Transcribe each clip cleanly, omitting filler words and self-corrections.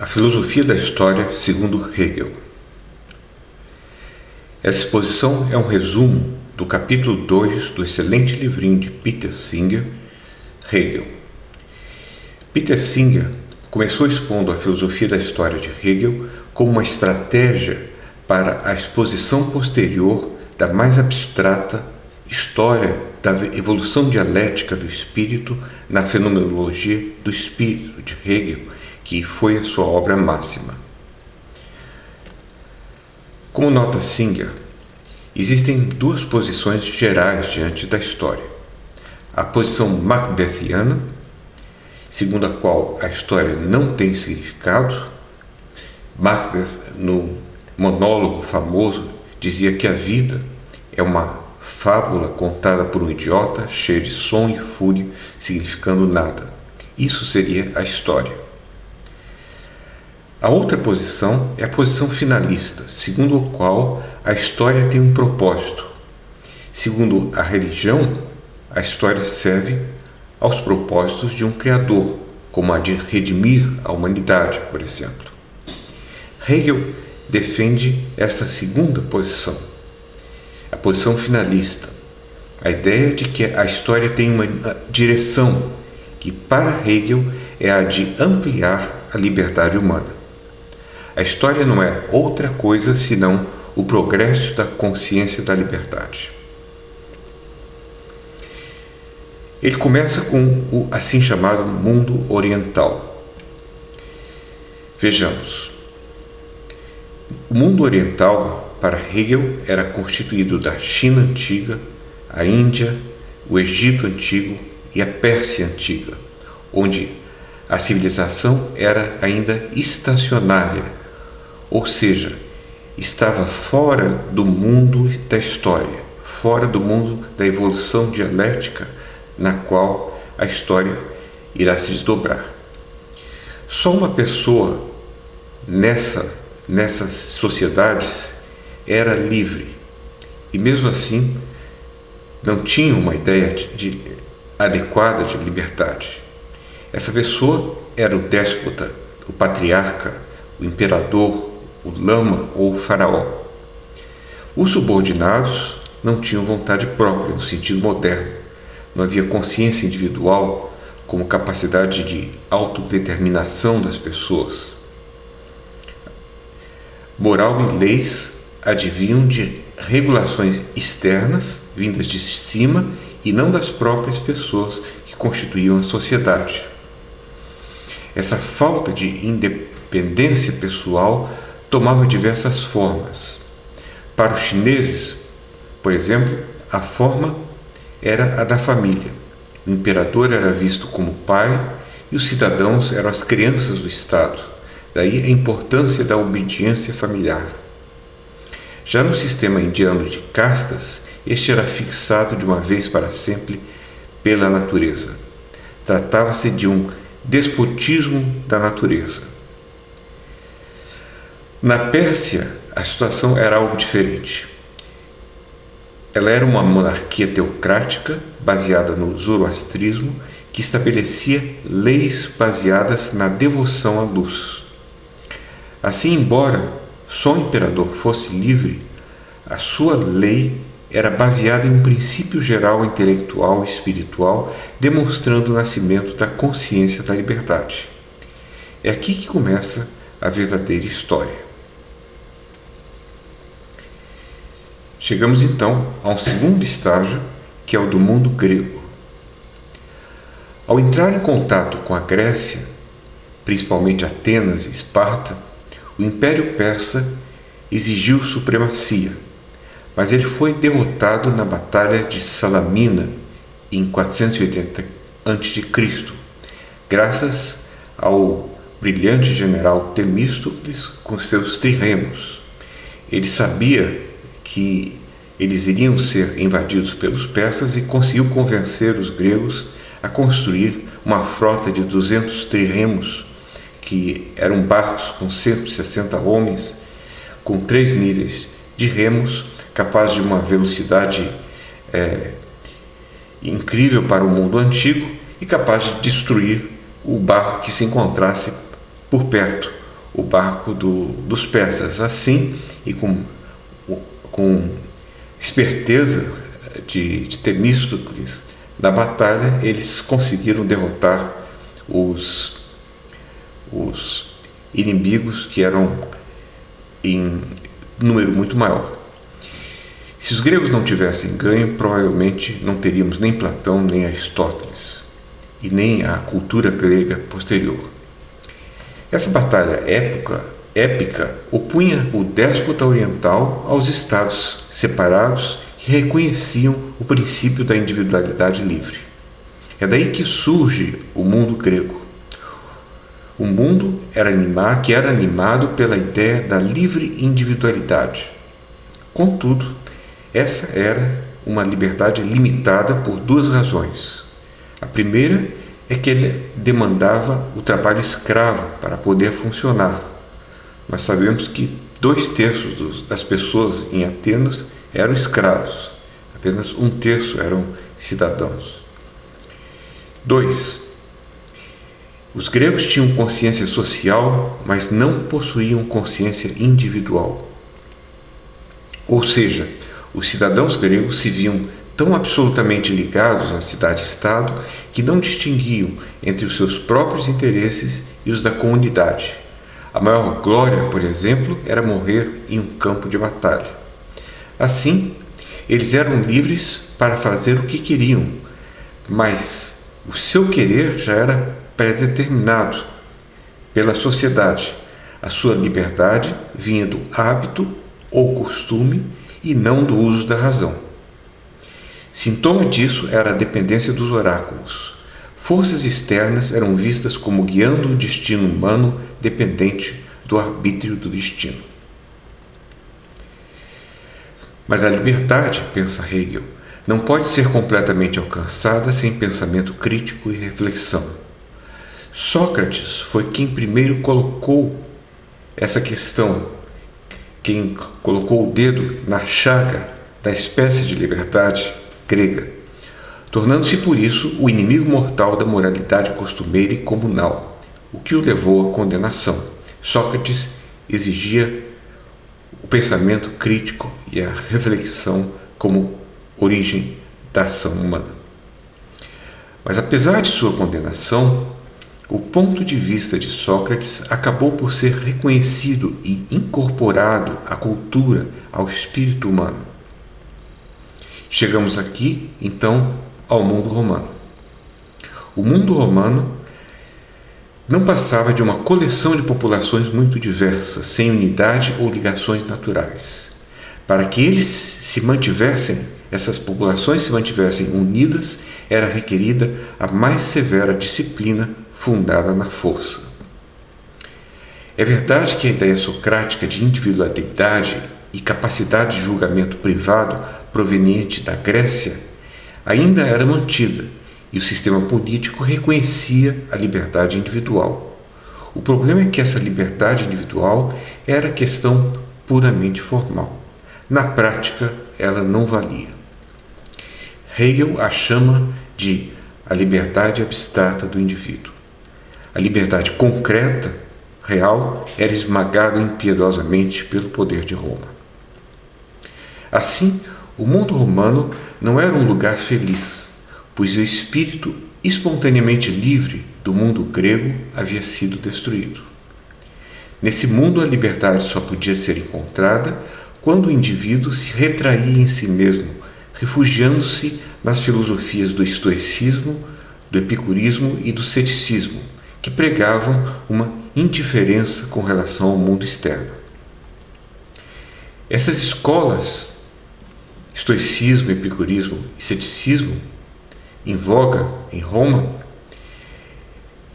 A filosofia da história segundo Hegel. Essa exposição é um resumo do capítulo 2 do excelente livrinho de Peter Singer, Hegel. Peter Singer começou expondo a filosofia da história de Hegel como uma estratégia para a exposição posterior da mais abstrata história da evolução dialética do espírito na fenomenologia do espírito de Hegel, que foi a sua obra máxima. Como nota Singer, existem duas posições gerais diante da história. A posição macbethiana, segundo a qual a história não tem significado. Macbeth, no monólogo famoso, dizia que a vida é uma fábula contada por um idiota, cheia de som e fúria, significando nada. Isso seria a história. A outra posição é a posição finalista, segundo a qual a história tem um propósito. Segundo a religião, a história serve aos propósitos de um Criador, como a de redimir a humanidade, por exemplo. Hegel defende essa segunda posição, a posição finalista, a ideia de que a história tem uma direção, que para Hegel é a de ampliar a liberdade humana. A história não é outra coisa senão o progresso da consciência da liberdade. Ele começa com o assim chamado mundo oriental. Vejamos. O mundo oriental, para Hegel, era constituído da China antiga, a Índia, o Egito antigo e a Pérsia antiga, onde a civilização era ainda estacionária, ou seja, estava fora do mundo da história, fora do mundo da evolução dialética na qual a história irá se desdobrar. Só uma pessoa nessas sociedades era livre e mesmo assim não tinha uma ideia adequada de liberdade. Essa pessoa era o déspota, o patriarca, o imperador, o lama ou o faraó. Os subordinados não tinham vontade própria no sentido moderno. Não havia consciência individual como capacidade de autodeterminação das pessoas. Moral e leis advinham de regulações externas, vindas de cima e não das próprias pessoas que constituíam a sociedade. Essa falta de independência pessoal tomava diversas formas. Para os chineses, por exemplo, a forma era a da família. O imperador era visto como pai e os cidadãos eram as crianças do Estado. Daí a importância da obediência familiar. Já no sistema indiano de castas, este era fixado de uma vez para sempre pela natureza. Tratava-se de um despotismo da natureza. Na Pérsia, a situação era algo diferente. Ela era uma monarquia teocrática, baseada no zoroastrismo, que estabelecia leis baseadas na devoção à luz. Assim, embora só o imperador fosse livre, a sua lei era baseada em um princípio geral intelectual e espiritual, demonstrando o nascimento da consciência da liberdade. É aqui que começa a verdadeira história. Chegamos então a um segundo estágio, que é o do mundo grego. Ao entrar em contato com a Grécia, principalmente Atenas e Esparta, o Império Persa exigiu supremacia, mas ele foi derrotado na Batalha de Salamina em 480 a.C., graças ao brilhante general Temístocles com seus trirremos. Ele sabia que eles iriam ser invadidos pelos persas e conseguiu convencer os gregos a construir uma frota de 200 trirremos, que eram barcos com 160 homens, com 3 níveis de remos, capazes de uma velocidade incrível para o mundo antigo e capaz de destruir o barco que se encontrasse por perto, o barco dos persas. Assim, e com esperteza de Temístocles na batalha, eles conseguiram derrotar os inimigos, que eram em número muito maior. Se os gregos não tivessem ganho, provavelmente não teríamos nem Platão, nem Aristóteles, e nem a cultura grega posterior. Essa batalha épica opunha o déspota oriental aos estados separados que reconheciam o princípio da individualidade livre. É daí que surge o mundo grego. O mundo que era animado pela ideia da livre individualidade. Contudo, essa era uma liberdade limitada por duas razões. A primeira é que ele demandava o trabalho escravo para poder funcionar. Nós sabemos que 2/3 das pessoas em Atenas eram escravos, apenas 1/3 eram cidadãos. 2. Os gregos tinham consciência social, mas não possuíam consciência individual. Ou seja, os cidadãos gregos se viam tão absolutamente ligados à cidade-estado que não distinguiam entre os seus próprios interesses e os da comunidade. A maior glória, por exemplo, era morrer em um campo de batalha. Assim, eles eram livres para fazer o que queriam, mas o seu querer já era pré-determinado pela sociedade. A sua liberdade vinha do hábito ou costume e não do uso da razão. Sintoma disso era a dependência dos oráculos. Forças externas eram vistas como guiando o destino humano dependente do arbítrio do destino. Mas a liberdade, pensa Hegel, não pode ser completamente alcançada sem pensamento crítico e reflexão. Sócrates foi quem primeiro colocou essa questão, quem colocou o dedo na chaga da espécie de liberdade grega, tornando-se por isso o inimigo mortal da moralidade costumeira e comunal, o que o levou à condenação. Sócrates exigia o pensamento crítico e a reflexão como origem da ação humana. Mas apesar de sua condenação, o ponto de vista de Sócrates acabou por ser reconhecido e incorporado à cultura, ao espírito humano. Chegamos aqui, então, ao mundo romano. O mundo romano não passava de uma coleção de populações muito diversas, sem unidade ou ligações naturais. Para que essas populações se mantivessem unidas, era requerida a mais severa disciplina fundada na força. É verdade que a ideia socrática de individualidade e capacidade de julgamento privado proveniente da Grécia ainda era mantida, e o sistema político reconhecia a liberdade individual. O problema é que essa liberdade individual era questão puramente formal. Na prática, ela não valia. Hegel a chama de a liberdade abstrata do indivíduo. A liberdade concreta, real, era esmagada impiedosamente pelo poder de Roma. Assim, o mundo romano não era um lugar feliz, pois o espírito espontaneamente livre do mundo grego havia sido destruído. Nesse mundo, a liberdade só podia ser encontrada quando o indivíduo se retraía em si mesmo, refugiando-se nas filosofias do estoicismo, do epicurismo e do ceticismo, que pregavam uma indiferença com relação ao mundo externo. Essas escolas, estoicismo, epicurismo e ceticismo, em voga em Roma,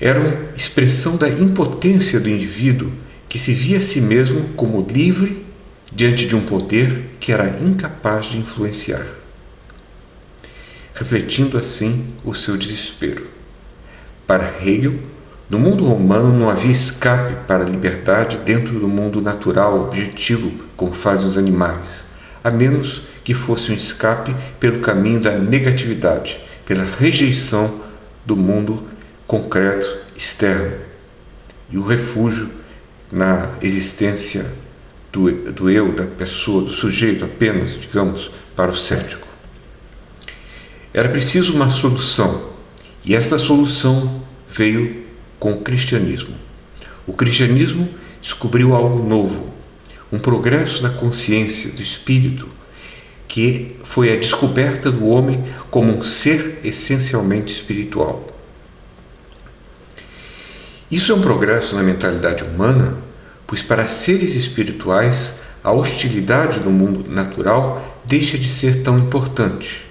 eram expressão da impotência do indivíduo que se via a si mesmo como livre diante de um poder que era incapaz de influenciar, refletindo assim o seu desespero. Para Hegel, no mundo romano não havia escape para a liberdade dentro do mundo natural, objetivo, como fazem os animais, a menos que fosse um escape pelo caminho da negatividade, pela rejeição do mundo concreto externo, e o refúgio na existência do eu, da pessoa, do sujeito apenas, digamos, para o cético. Era preciso uma solução, e esta solução veio com o cristianismo. O cristianismo descobriu algo novo, um progresso da consciência, do espírito, que foi a descoberta do homem como um ser essencialmente espiritual. Isso é um progresso na mentalidade humana, pois para seres espirituais a hostilidade do mundo natural deixa de ser tão importante.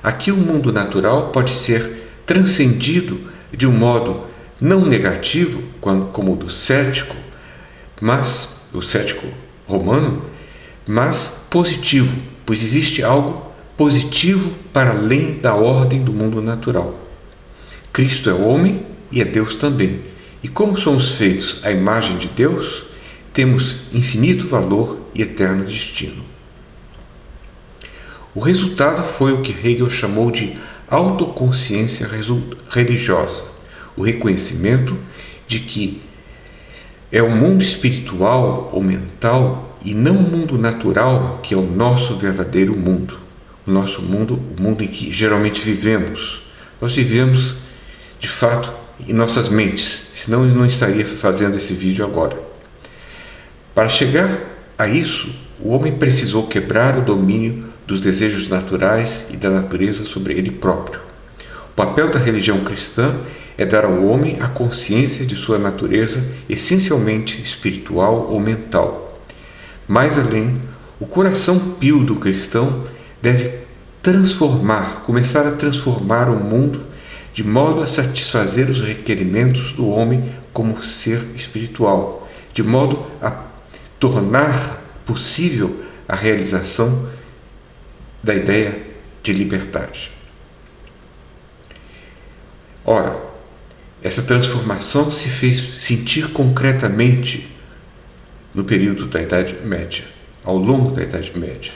Aqui o mundo natural pode ser transcendido de um modo não negativo, como o do cético, mas o cético romano, mas positivo, pois existe algo positivo para além da ordem do mundo natural. Cristo é homem e é Deus também. E como somos feitos à imagem de Deus, temos infinito valor e eterno destino. O resultado foi o que Hegel chamou de autoconsciência religiosa, o reconhecimento de que é o mundo espiritual ou mental e não o mundo natural que é o nosso verdadeiro mundo. O nosso mundo, o mundo em que geralmente vivemos. Nós vivemos, de fato, em nossas mentes, senão eu não estaria fazendo esse vídeo agora. Para chegar a isso, o homem precisou quebrar o domínio dos desejos naturais e da natureza sobre ele próprio. O papel da religião cristã é dar ao homem a consciência de sua natureza essencialmente espiritual ou mental. Mais além, o coração pio do cristão deve começar a transformar o mundo de modo a satisfazer os requerimentos do homem como ser espiritual, de modo a tornar possível a realização da ideia de liberdade. Ora, essa transformação se fez sentir concretamente no período da Idade Média, ao longo da Idade Média.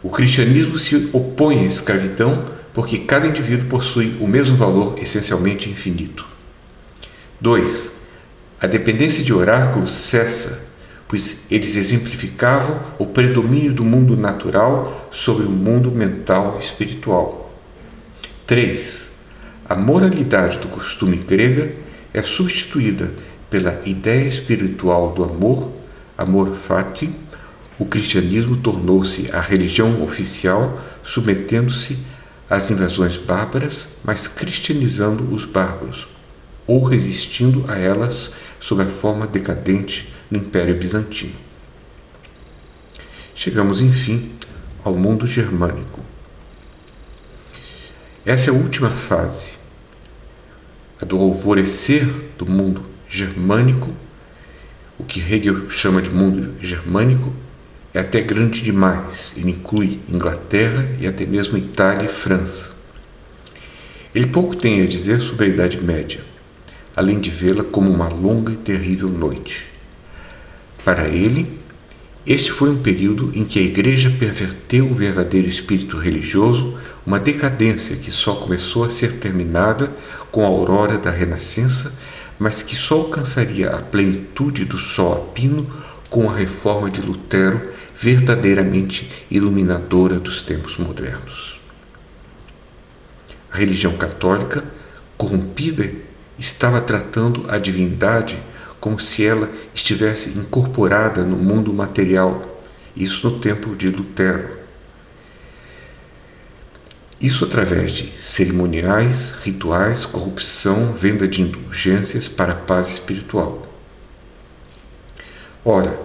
O cristianismo se opõe à escravidão porque cada indivíduo possui o mesmo valor essencialmente infinito. 2. A dependência de oráculos cessa, pois eles exemplificavam o predomínio do mundo natural sobre o mundo mental e espiritual. 3. A moralidade do costume grega é substituída pela ideia espiritual do amor fati. O cristianismo tornou-se a religião oficial, submetendo-se às invasões bárbaras, mas cristianizando os bárbaros, ou resistindo a elas sob a forma decadente no Império Bizantino. Chegamos, enfim, ao mundo germânico. Essa é a última fase, a do alvorecer do mundo germânico. O que Hegel chama de mundo germânico é até grande demais. Ele inclui Inglaterra e até mesmo Itália e França. Ele pouco tem a dizer sobre a Idade Média, além de vê-la como uma longa e terrível noite. Para ele, este foi um período em que a Igreja perverteu o verdadeiro espírito religioso, uma decadência que só começou a ser terminada com a aurora da Renascença, mas que só alcançaria a plenitude do sol a pino com a reforma de Lutero, verdadeiramente iluminadora dos tempos modernos. A religião católica, corrompida, estava tratando a divindade como se ela estivesse incorporada no mundo material, isso no tempo de Lutero. Isso através de cerimoniais, rituais, corrupção, venda de indulgências para a paz espiritual. Ora,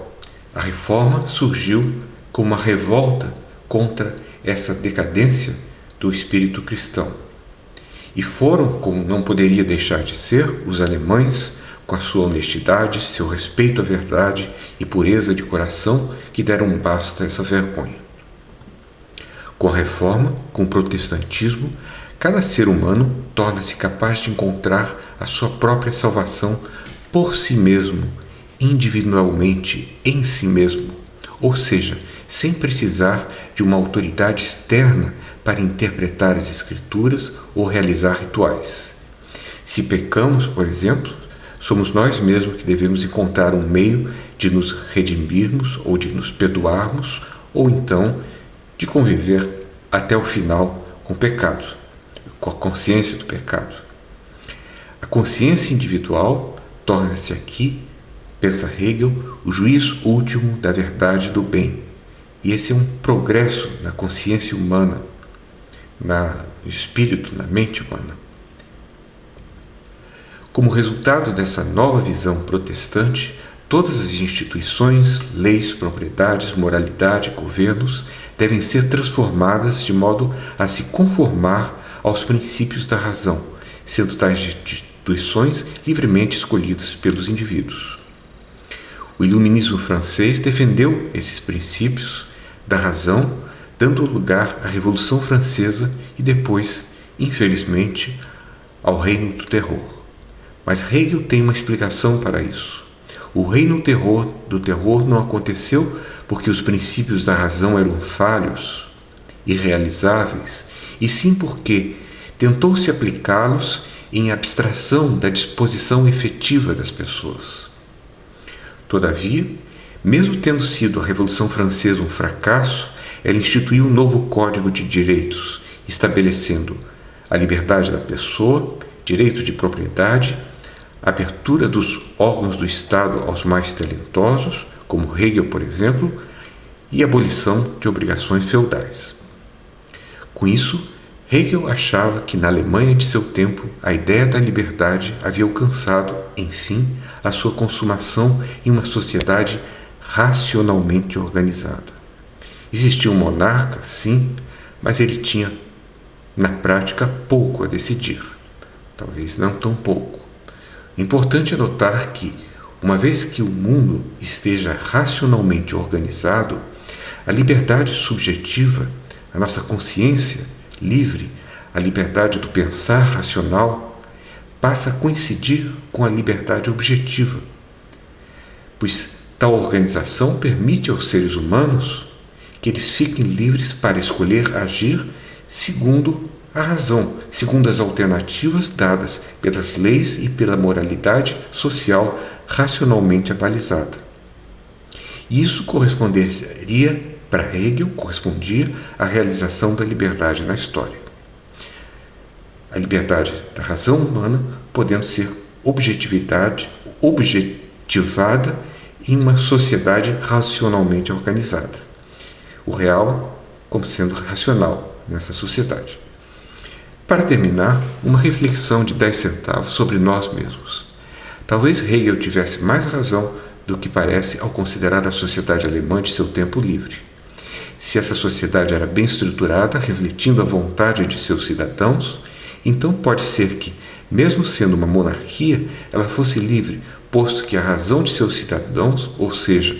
a reforma surgiu como uma revolta contra essa decadência do espírito cristão. E foram, como não poderia deixar de ser, os alemães, com a sua honestidade, seu respeito à verdade e pureza de coração, que deram basta a essa vergonha. Com a reforma, com o protestantismo, cada ser humano torna-se capaz de encontrar a sua própria salvação por si mesmo, individualmente, em si mesmo, ou seja, sem precisar de uma autoridade externa para interpretar as Escrituras ou realizar rituais. Se pecamos, por exemplo, Somos nós mesmos que devemos encontrar um meio de nos redimirmos ou de nos perdoarmos, ou então de conviver até o final com o pecado, com a consciência do pecado. A consciência individual torna-se aqui, pensa Hegel, o juiz último da verdade e do bem. E esse é um progresso na consciência humana, no espírito, na mente humana. Como resultado dessa nova visão protestante, todas as instituições, leis, propriedades, moralidade, governos devem ser transformadas de modo a se conformar aos princípios da razão, sendo tais instituições livremente escolhidas pelos indivíduos. O iluminismo francês defendeu esses princípios da razão, dando lugar à Revolução Francesa e depois, infelizmente, ao Reino do Terror. Mas Hegel tem uma explicação para isso. O reino do terror não aconteceu porque os princípios da razão eram falhos, irrealizáveis, e sim porque tentou-se aplicá-los em abstração da disposição efetiva das pessoas. Todavia, mesmo tendo sido a Revolução Francesa um fracasso, ela instituiu um novo Código de Direitos, estabelecendo a liberdade da pessoa, direito de propriedade, abertura dos órgãos do Estado aos mais talentosos, como Hegel, por exemplo, e abolição de obrigações feudais. Com isso, Hegel achava que na Alemanha de seu tempo a ideia da liberdade havia alcançado, enfim, a sua consumação em uma sociedade racionalmente organizada. Existia um monarca, sim, mas ele tinha, na prática, pouco a decidir. Talvez não tão pouco. Importante é notar que, uma vez que o mundo esteja racionalmente organizado, a liberdade subjetiva, a nossa consciência livre, a liberdade do pensar racional, passa a coincidir com a liberdade objetiva, pois tal organização permite aos seres humanos que eles fiquem livres para escolher agir segundo a razão, segundo as alternativas dadas pelas leis e pela moralidade social racionalmente avalizada. Isso correspondia à realização da liberdade na história. A liberdade da razão humana podendo ser objetivada em uma sociedade racionalmente organizada. O real como sendo racional nessa sociedade. Para terminar, uma reflexão de 10 centavos sobre nós mesmos. Talvez Hegel tivesse mais razão do que parece ao considerar a sociedade alemã de seu tempo livre. Se essa sociedade era bem estruturada, refletindo a vontade de seus cidadãos, então pode ser que, mesmo sendo uma monarquia, ela fosse livre, posto que a razão de seus cidadãos, ou seja,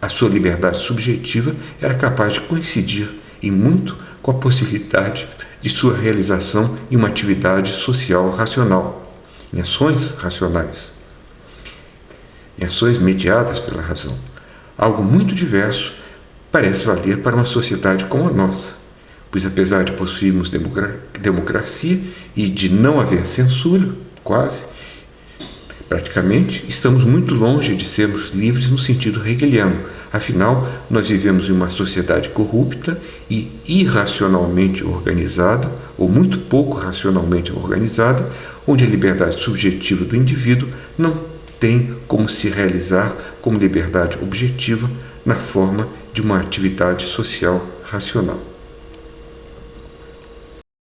a sua liberdade subjetiva, era capaz de coincidir em muito com a possibilidade de sua realização em uma atividade social racional, em ações racionais, em ações mediadas pela razão. Algo muito diverso parece valer para uma sociedade como a nossa, pois apesar de possuirmos democracia e de não haver censura, praticamente, estamos muito longe de sermos livres no sentido hegeliano. Afinal, nós vivemos em uma sociedade corrupta e irracionalmente organizada, ou muito pouco racionalmente organizada, onde a liberdade subjetiva do indivíduo não tem como se realizar como liberdade objetiva na forma de uma atividade social racional.